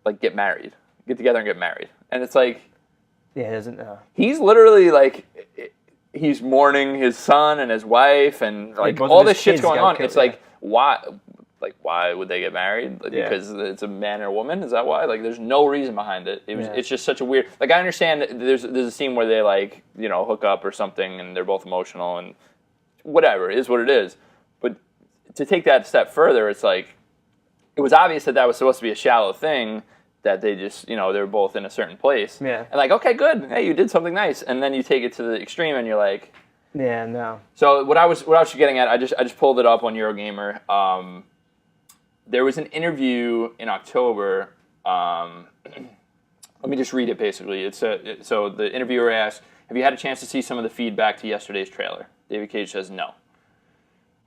like get together and get married, and it's like, yeah, it doesn't. He's literally like, he's mourning his son and his wife, and like all this shit's going on. It's like why. Like, why would they get married? Like, because it's a man or a woman? Is that why? Like, there's no reason behind it. It's just such a weird... Like, I understand that there's a scene where they, like, you know, hook up or something, and they're both emotional, and whatever, it is what it is. But to take that step further, it's like, it was obvious that was supposed to be a shallow thing, that they just, you know, they were both in a certain place. Yeah. And like, okay, good. Hey, you did something nice. And then you take it to the extreme, and you're like... Yeah, no. So what I was getting at, I just pulled it up on Eurogamer. There was an interview in October. Let me just read it, basically. So the interviewer asked, have you had a chance to see some of the feedback to yesterday's trailer? David Cage says no.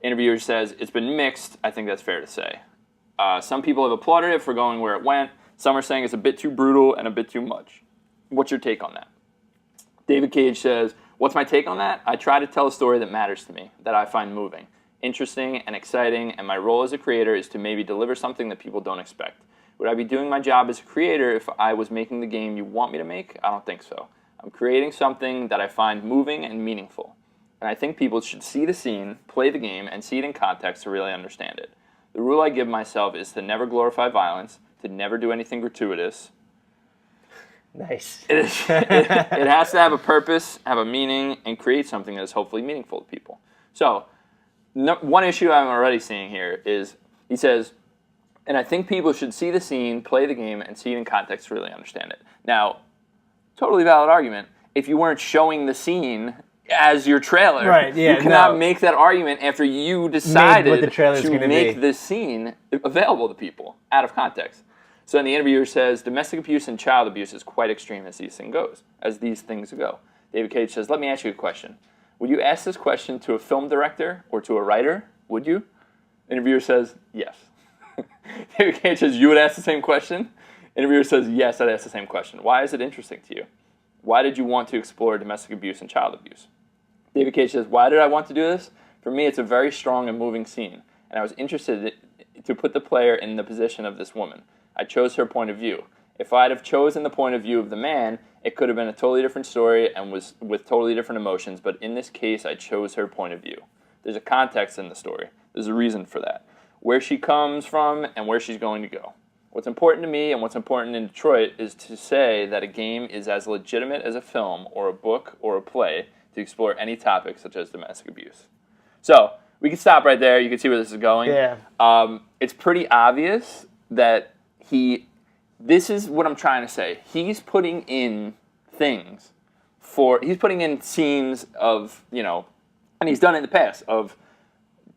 Interviewer says, it's been mixed. I think that's fair to say. Some people have applauded it for going where it went. Some are saying it's a bit too brutal and a bit too much. What's your take on that? David Cage says, what's my take on that? I try to tell a story that matters to me, that I find moving, interesting, and exciting, and my role as a creator is to maybe deliver something that people don't expect. Would I be doing my job as a creator if I was making the game you want me to make? I don't think so. I'm creating something that I find moving and meaningful. And I think people should see the scene, play the game, and see it in context to really understand it. The rule I give myself is to never glorify violence, to never do anything gratuitous. Nice. It has to have a purpose, have a meaning, and create something that is hopefully meaningful to people. So, one issue I'm already seeing here is, he says, and I think people should see the scene, play the game, and see it in context to really understand it. Now, totally valid argument. If you weren't showing the scene as your trailer, right, yeah, you cannot make that argument after you decided to make this scene available to people out of context. So then the interviewer says, domestic abuse and child abuse is quite extreme as these things go. David Cage says, let me ask you a question. Would you ask this question to a film director or to a writer? Would you? Interviewer says, yes. David Cage says, you would ask the same question? Interviewer says, yes, I'd ask the same question. Why is it interesting to you? Why did you want to explore domestic abuse and child abuse? David Cage says, why did I want to do this? For me, it's a very strong and moving scene, and I was interested to put the player in the position of this woman. I chose her point of view. If I'd have chosen the point of view of the man, it could have been a totally different story and was with totally different emotions, but in this case, I chose her point of view. There's a context in the story. There's a reason for that. Where she comes from and where she's going to go. What's important to me and what's important in Detroit is to say that a game is as legitimate as a film or a book or a play to explore any topic such as domestic abuse. So, we can stop right there. You can see where this is going. Yeah. It's pretty obvious that this is what I'm trying to say. He's putting in he's putting in scenes of, and he's done it in the past, of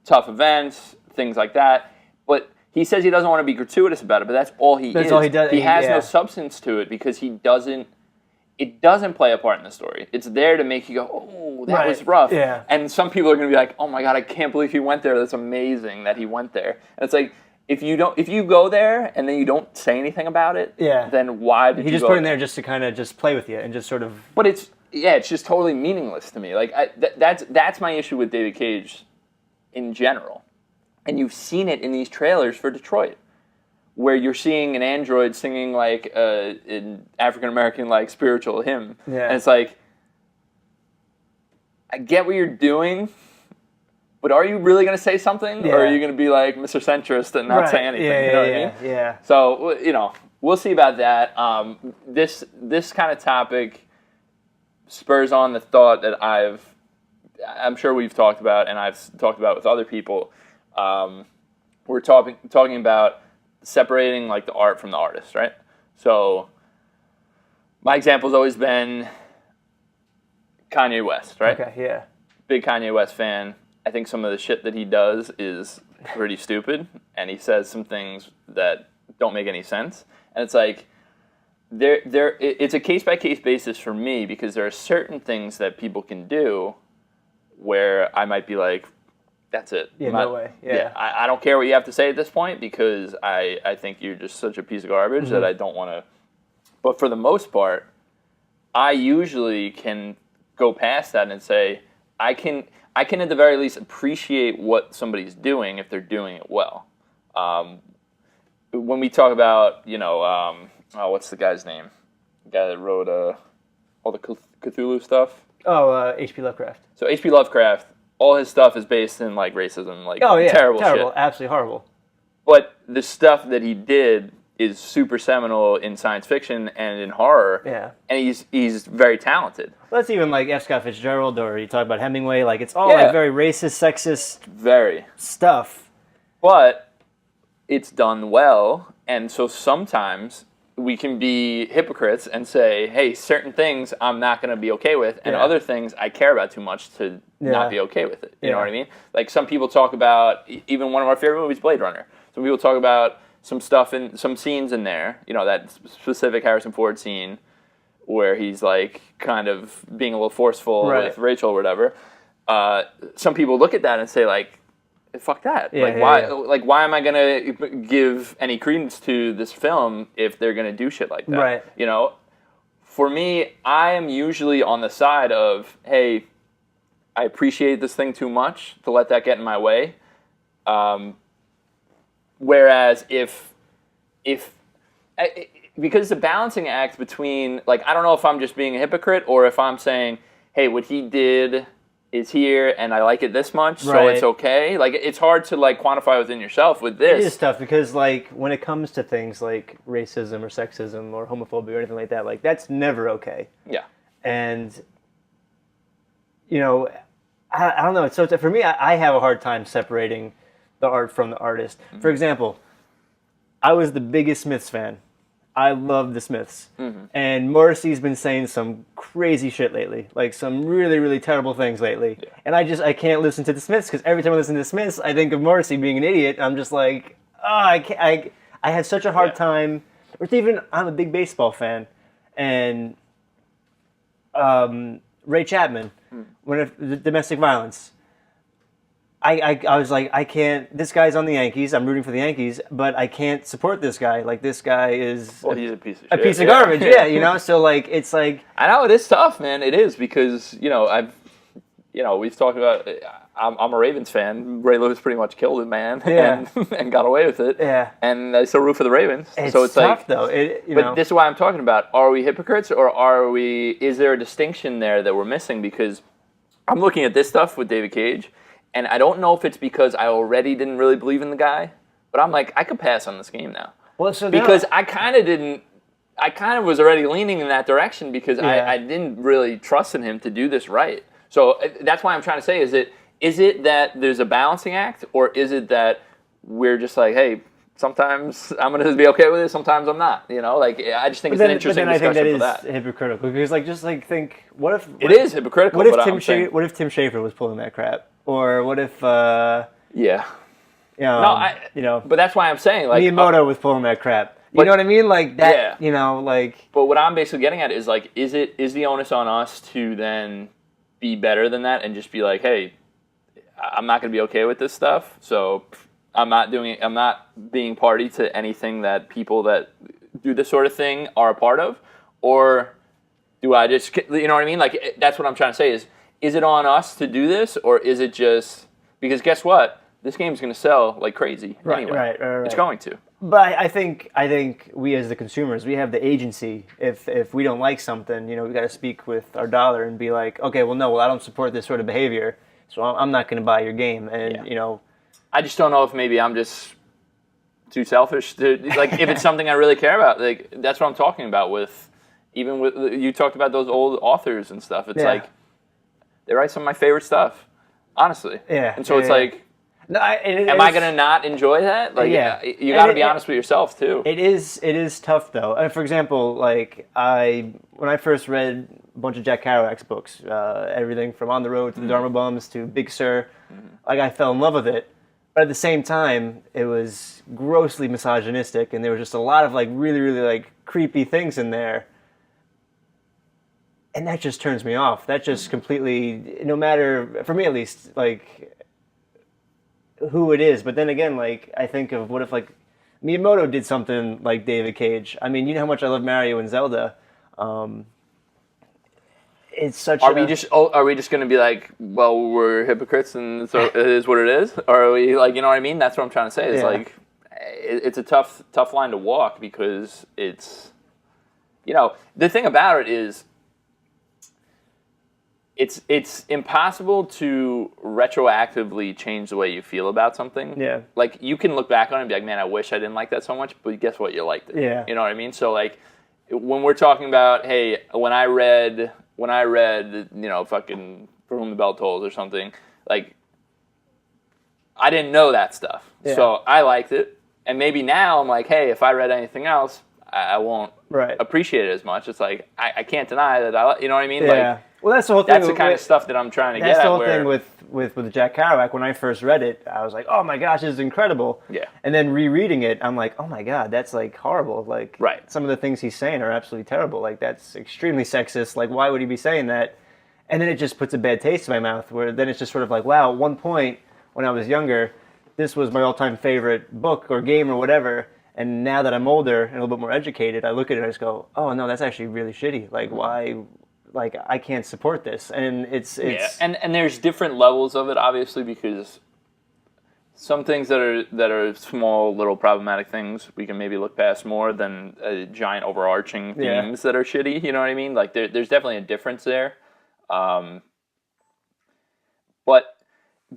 tough events, things like that. But he says he doesn't want to be gratuitous about it, but that's all he is. That's all he does. He has no substance to it because it doesn't play a part in the story. It's there to make you go, oh, that was rough. Yeah. And some people are going to be like, oh my God, I can't believe he went there. That's amazing that he went there. And it's like, if you go there and then you don't say anything about it, then why did you go there? He just put in there just to kind of just play with you and just sort of... But it's just totally meaningless to me. Like that's my issue with David Cage in general. And you've seen it in these trailers for Detroit, where you're seeing an android singing like an African-American like spiritual hymn. Yeah. And it's like, I get what you're doing, but are you really going to say something? Yeah. Or are you going to be like Mr. Centrist and not say anything? Yeah, you know what I mean? Yeah. So, we'll see about that. This kind of topic spurs on the thought that I'm sure we've talked about, and I've talked about with other people. We're talking about separating like the art from the artist, right? So my example has always been Kanye West, right? Okay, yeah. Big Kanye West fan. I think some of the shit that he does is pretty stupid, and he says some things that don't make any sense. And it's like, it's a case-by-case basis for me, because there are certain things that people can do where I might be like, that's it. Yeah, no way. Yeah. I don't care what you have to say at this point, because I think you're just such a piece of garbage that I don't want to. But for the most part, I usually can go past that and say, I can at the very least appreciate what somebody's doing if they're doing it well. When we talk about, what's the guy's name? The guy that wrote all the Cthulhu stuff. Oh, H.P. Lovecraft. So H.P. Lovecraft, all his stuff is based in like racism, like terrible shit. Absolutely horrible. But the stuff that he did is super seminal in science fiction and in horror. Yeah. And he's very talented. Well, that's even like F. Scott Fitzgerald, or you talk about Hemingway. Like, it's all like very racist, sexist stuff. But it's done well, and so sometimes we can be hypocrites and say, hey, certain things I'm not going to be okay with, and other things I care about too much to not be okay with it. You know what I mean? Like, some people talk about, even one of our favorite movies, Blade Runner. Some people talk about some stuff in some scenes in there, that specific Harrison Ford scene where he's like kind of being a little forceful with Rachel or whatever. Some people look at that and say, like, fuck that. Yeah, like yeah, why yeah. like why am I gonna give any credence to this film if they're gonna do shit like that? Right. You know, for me, I am usually on the side of, hey, I appreciate this thing too much to let that get in my way. Whereas if because it's a balancing act between, like, I don't know if I'm just being a hypocrite or if I'm saying, hey, what he did is here and I like it this much, so it's okay. Like, it's hard to, like, quantify within yourself with this. It is tough because, like, when it comes to things like racism or sexism or homophobia or anything like that, like, that's never okay. Yeah. And, you know, I don't know. So for me, I have a hard time separating the art from the artist. Mm-hmm. For example, I was the biggest Smiths fan. I love the Smiths. Mm-hmm. And Morrissey's been saying some crazy shit lately. Like, some really, really terrible things lately. Yeah. And I can't listen to the Smiths because every time I listen to the Smiths, I think of Morrissey being an idiot. I'm just like, oh, I had such a hard time. Or even, I'm a big baseball fan. And Ray Chapman, when the domestic violence, I was like, I can't. This guy's on the Yankees. I'm rooting for the Yankees, but I can't support this guy. Like, this guy is he's a piece of a shit. piece of garbage. Yeah, you know. So, like, it's like, I know it is tough, man. It is because we've talked about. I'm a Ravens fan. Ray Lewis pretty much killed it, man, and got away with it. Yeah, and I still root for the Ravens. It's so it's tough, like, though. But this is why I'm talking about. Are we hypocrites, or is there a distinction there that we're missing? Because I'm looking at this stuff with David Cage. And I don't know if it's because I already didn't really believe in the guy, but I'm like, I could pass on this game now. Well, so because I kind of was already leaning in that direction because I didn't really trust in him to do this right. So that's why I'm trying to say, is it that there's a balancing act, or is it that we're just like, hey, sometimes I'm going to be okay with it, sometimes I'm not. You know, like, I just think it's an interesting discussion for that. I think that is hypocritical because, think, what if it is hypocritical? What if Tim Schafer was pulling that crap? Or what if, but that's why I'm saying, like, Miyamoto was pulling that crap. You know what I mean? Like that. Yeah. You know, like. But what I'm basically getting at is, like, is the onus on us to then be better than that and just be like, hey, I'm not going to be okay with this stuff, so I'm not being party to anything that people that do this sort of thing are a part of, or do I just, you know what I mean? Like, that's what I'm trying to say is it on us to do this, or is it just because guess what? This game's going to sell like crazy anyway. Right. It's going to. But I think we as the consumers, we have the agency. If we don't like something, we got to speak with our dollar and be like, okay, well, I don't support this sort of behavior, so I'm not going to buy your game. And I just don't know if maybe I'm just too selfish to, like, if it's something I really care about. Like, that's what I'm talking about with you talked about those old authors and stuff. It's like, they write some of my favorite stuff, honestly. Yeah. And so it's like, am I going to not enjoy that? Like, you got to be honest with yourself too. It is tough though. For example, like when I first read a bunch of Jack Kerouac's books, everything from On the Road to the Dharma Bums to Big Sur, like, I fell in love with it. But at the same time, it was grossly misogynistic, and there was just a lot of, like, really, really, like, creepy things in there. And that just turns me off. That just completely, no matter, for me at least, like, who it is. But then again, like, I think of what if, like, Miyamoto did something like David Cage. I mean, you know how much I love Mario and Zelda. It's such Are we just going to be like, well, we're hypocrites and so it is what it is? Or are we, like, you know what I mean? That's what I'm trying to say. It's like, it's a tough line to walk because it's, the thing about it is, it's impossible to retroactively change the way you feel about something. Yeah. Like, you can look back on it and be like, man, I wish I didn't like that so much, but guess what? You liked it. Yeah. You know what I mean? So, like, when we're talking about, hey, when I read, fucking For Whom the Bell Tolls or something, like, I didn't know that stuff. Yeah. So I liked it. And maybe now I'm like, hey, if I read anything else, I won't appreciate it as much. It's like, I can't deny that you know what I mean? Yeah. Like, well, that's the whole thing. That's the kind of stuff that I'm trying to get at. That's the whole thing with Jack Kerouac. When I first read it, I was like, oh my gosh, this is incredible. Yeah. And then rereading it, I'm like, oh my God, that's, like, horrible. Like, some of the things he's saying are absolutely terrible. Like, that's extremely sexist. Like, why would he be saying that? And then it just puts a bad taste in my mouth, where then it's just sort of like, wow, at one point when I was younger, this was my all-time favorite book or game or whatever, and now that I'm older and a little bit more educated, I look at it and I just go, oh no, that's actually really shitty. Like why? Like I can't support this, and it's and there's different levels of it, obviously, because some things that are small, little problematic things we can maybe look past more than giant overarching themes that are shitty. You know what I mean? Like there's definitely a difference there.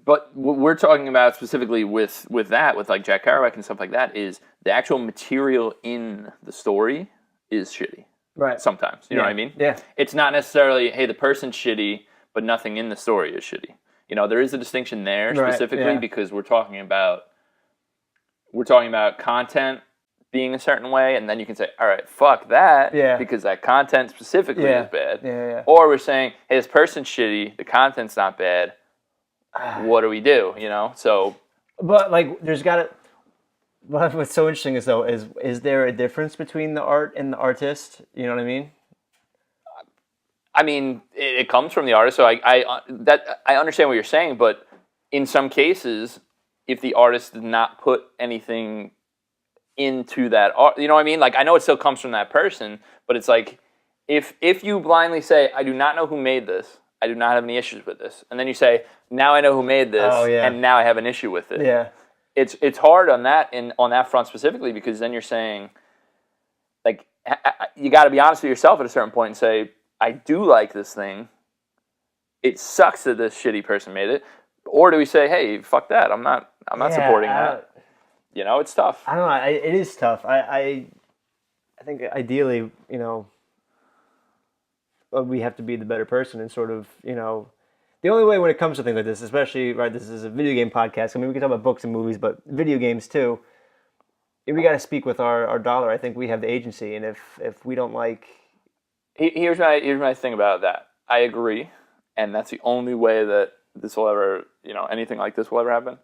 But what we're talking about specifically with that, with like Jack Kerouac and stuff like that, is the actual material in the story is shitty. Right. Sometimes. You know what I mean? Yeah. It's not necessarily, hey, the person's shitty, but nothing in the story is shitty. You know, there is a distinction there specifically because we're talking about content being a certain way, and then you can say, all right, fuck that, because that content specifically is bad. Yeah. Or we're saying, hey, this person's shitty, the content's not bad. What do we do? You know, so. But like, there's got to. What's so interesting is though is there a difference between the art and the artist? You know what I mean? I mean, it comes from the artist, so I understand what you're saying, but in some cases, if the artist did not put anything into that art, you know what I mean? Like, I know it still comes from that person, but it's like, if you blindly say, I do not know who made this, I do not have any issues with this, and then you say, now I know who made this, and now I have an issue with it. Yeah. It's hard on that front specifically, because then you're saying, like, you got to be honest with yourself at a certain point and say, I do like this thing. It sucks that this shitty person made it. Or do we say, hey, fuck that. I'm not supporting that. You know, it's tough. I don't know. It is tough. I think ideally, you know, we have to be the better person and sort of, you know, the only way when it comes to things like this, especially, right, this is a video game podcast. I mean, we can talk about books and movies, but video games too. We got to speak with our dollar. I think we have the agency, and if we don't like... Here's my thing about that. I agree, and that's the only way that this will ever, you know, anything like this will ever happen.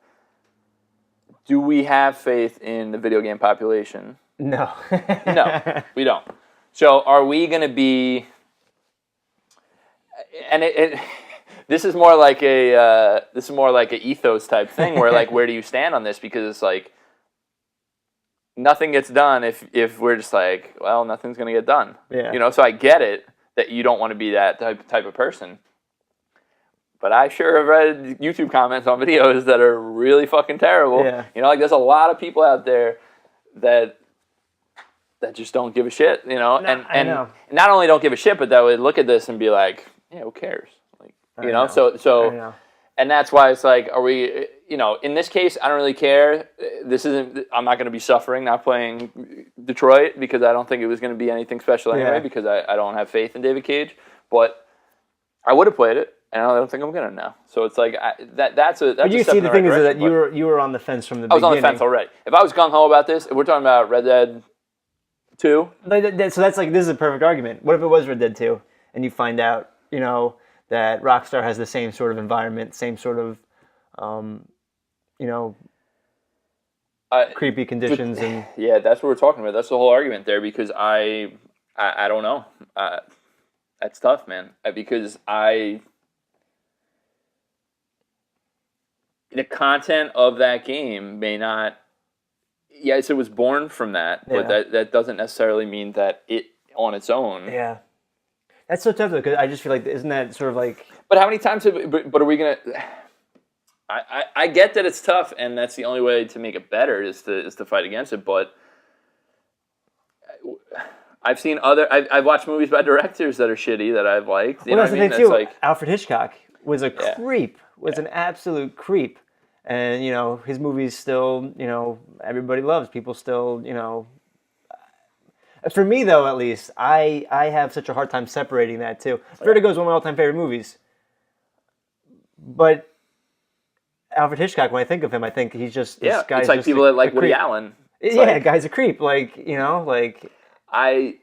Do we have faith in the video game population? No. No, we don't. So are we going to be... And this is more like a ethos type thing where, like, where do you stand on this? Because it's like nothing gets done if we're just like, well, nothing's gonna get done. Yeah. You know, so I get it that you don't want to be that type of person. But I sure have read YouTube comments on videos that are really fucking terrible. Yeah. You know, like there's a lot of people out there that just don't give a shit, you know, and not only don't give a shit, but that would look at this and be like, yeah, who cares? Like, you know, so and that's why it's like, are we, you know, in this case, I don't really care. I'm not going to be suffering not playing Detroit because I don't think it was going to be anything special anyway because I don't have faith in David Cage. But I would have played it, and I don't think I'm going to now. So it's like, that's a But you see, the thing is that you were on the fence from the beginning. I was on the fence already. If I was gung-ho about this, if we're talking about Red Dead 2. So that's like, this is a perfect argument. What if it was Red Dead 2, and you find out, you know, that Rockstar has the same sort of environment, same sort of, you know, creepy conditions, and yeah, that's what we're talking about. That's the whole argument there, because I don't know. That's tough, man. Because the content of that game may not. Yes, it was born from that, but that doesn't necessarily mean that it on its own. Yeah. That's so tough, though, because I just feel like, isn't that sort of like... But how many times but are we going to... I get that it's tough, and that's the only way to make it better is to fight against it, but I've seen I've watched movies by directors that are shitty that I've liked. Well, that's the thing, too. Like, Alfred Hitchcock was a creep, an absolute creep. And, you know, his movies still, you know, everybody loves. People still, you know... For me, though, at least, I have such a hard time separating that, too. Vertigo is one of my all-time favorite movies. But Alfred Hitchcock, when I think of him, I think he's just... This guy's it's like just people that like Woody Allen. Guy's a creep. Like, you know, like... I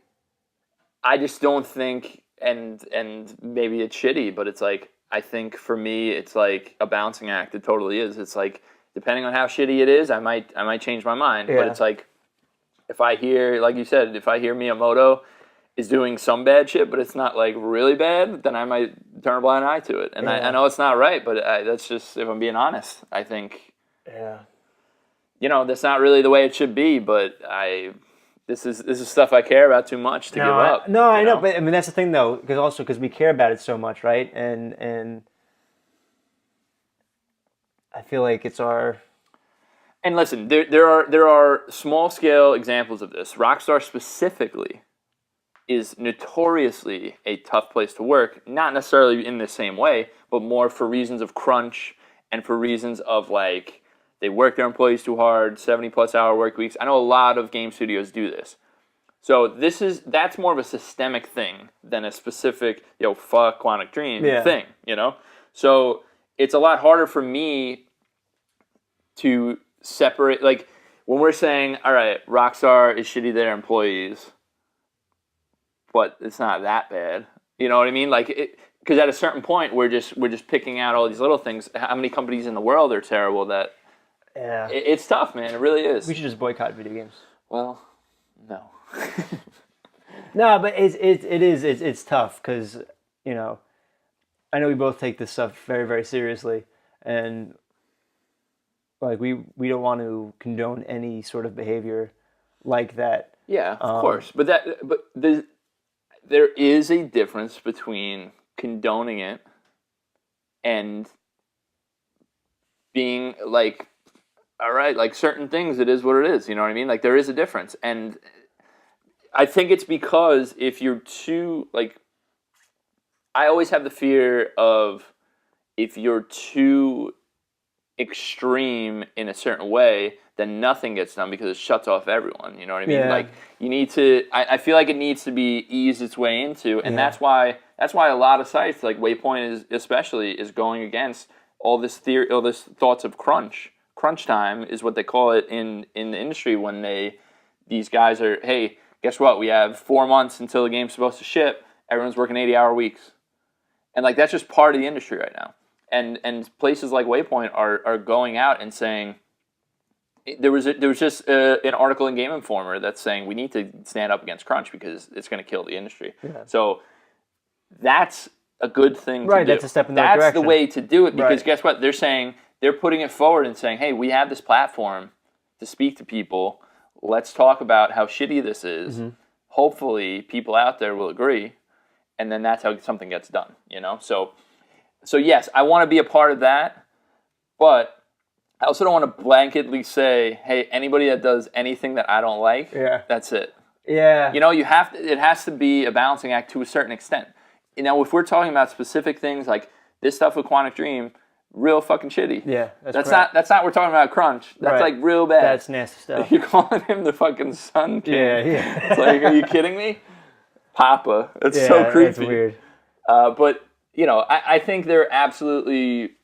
just don't think, and maybe it's shitty, but it's like, I think for me, it's like a balancing act. It totally is. It's like, depending on how shitty it is, I might change my mind. Yeah. But it's like, if I hear, like you said, if I hear Miyamoto is doing some bad shit, but it's not like really bad, then I might turn a blind eye to it. And I know it's not right, but that's just, if I'm being honest, I think. Yeah. that's not really the way it should be. But this is stuff I care about too much to give up. I know, but I mean that's the thing though, because we care about it so much, right? And I feel like it's our. And listen, there are small scale examples of this. Rockstar specifically is notoriously a tough place to work, not necessarily in the same way, but more for reasons of crunch and for reasons of like they work their employees too hard, 70+ hour work weeks. I know a lot of game studios do this. So that's more of a systemic thing than a specific, fuck Quantic Dream thing, So it's a lot harder for me to separate, like when we're saying, all right, Rockstar is shitty to their employees, but it's not that bad. You know what I mean? Like, because at a certain point, we're just picking out all these little things. How many companies in the world are terrible that? Yeah, it's tough, man. It really is. We should just boycott video games. Well, no. No, but it's tough because I know we both take this stuff very, very seriously, and like we don't want to condone any sort of behavior like that. Yeah, of course, but there is a difference between condoning it and being like, all right, like certain things, it is what it is. You know what I mean? Like there is a difference, and I think it's because if you're too like, I always have the fear of if you're too extreme in a certain way, then nothing gets done because it shuts off everyone. You know what I mean? Yeah. Like you need to. I feel like it needs to be eased its way into, and that's why a lot of sites like Waypoint is going against all this theory, all this thoughts of crunch. Crunch time is what they call it in the industry when these guys are, hey, guess what? We have 4 months until the game's supposed to ship. Everyone's working 80-hour weeks, and like that's just part of the industry right now. And places like Waypoint are going out and saying. There was just an article in Game Informer that's saying we need to stand up against crunch because it's going to kill the industry. Yeah. So that's a good thing to do. Right, that's a step in the right direction. That's the way to do it because guess what? They're putting it forward and saying, hey, we have this platform to speak to people. Let's talk about how shitty this is. Mm-hmm. Hopefully people out there will agree. And then that's how something gets done, So yes, I want to be a part of that, but I also don't want to blanketly say, hey, anybody that does anything that I don't like, that's it. Yeah. It has to be a balancing act to a certain extent. If we're talking about specific things like this stuff with Quantic Dream, real fucking shitty. Yeah, that's not we're talking about crunch. That's like real bad. That's nasty stuff. You're calling him the fucking Sun King. Yeah. It's like, are you kidding me? Papa. It's so creepy. That's weird. But, I think there absolutely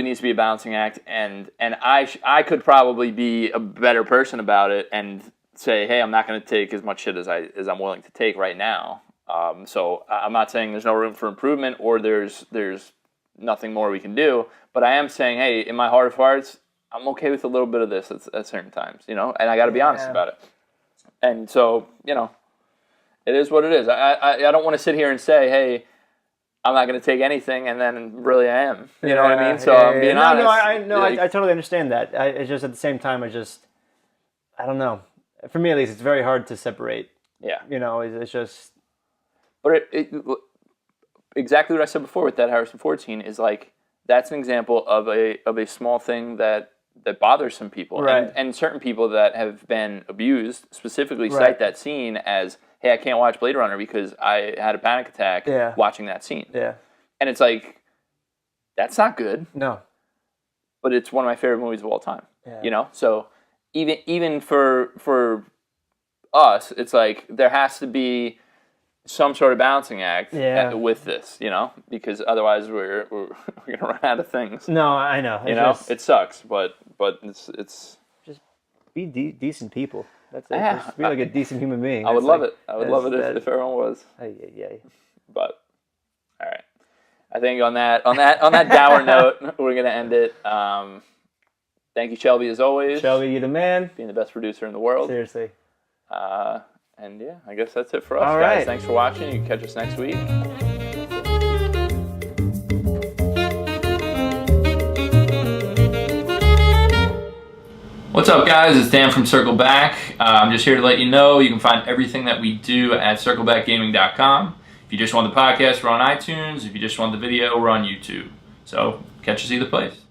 needs to be a balancing act, and I could probably be a better person about it and say, hey, I'm not going to take as much shit as I'm willing to take right now. So I'm not saying there's no room for improvement or there's nothing more we can do, but I am saying, hey, in my heart of hearts, I'm okay with a little bit of this at certain times, and I got to be honest about it. And so, it is what it is. I don't want to sit here and say, hey, I'm not going to take anything, and then really I am. You know what I mean? So I'm being honest. I totally understand that. It's just at the same time, I don't know. For me, at least, it's very hard to separate. Yeah. It's just. But exactly what I said before with that Harrison Ford scene is like that's an example of a small thing that bothers some people, right. and certain people that have been abused specifically cite that scene as, hey, I can't watch Blade Runner because I had a panic attack watching that scene. Yeah. And it's like, that's not good. No. But it's one of my favorite movies of all time. Yeah. So even for us, it's like there has to be some sort of balancing act with this, because otherwise we're gonna run out of things. No, I know. It sucks, but it's just be decent people. That's it. Just be like a decent human being. I would love it. I would love it if everyone was. Yeah. But all right, I think on that dour note, we're gonna end it. Thank you, Shelby, as always. Shelby, you're the man. Being the best producer in the world. Seriously. And yeah, I guess that's it for us, all guys. Right. Thanks for watching. You can catch us next week. What's up, guys? It's Dan from Circle Back. I'm just here to let you know you can find everything that we do at circlebackgaming.com. If you just want the podcast, we're on iTunes. If you just want the video, we're on YouTube. So catch us either place.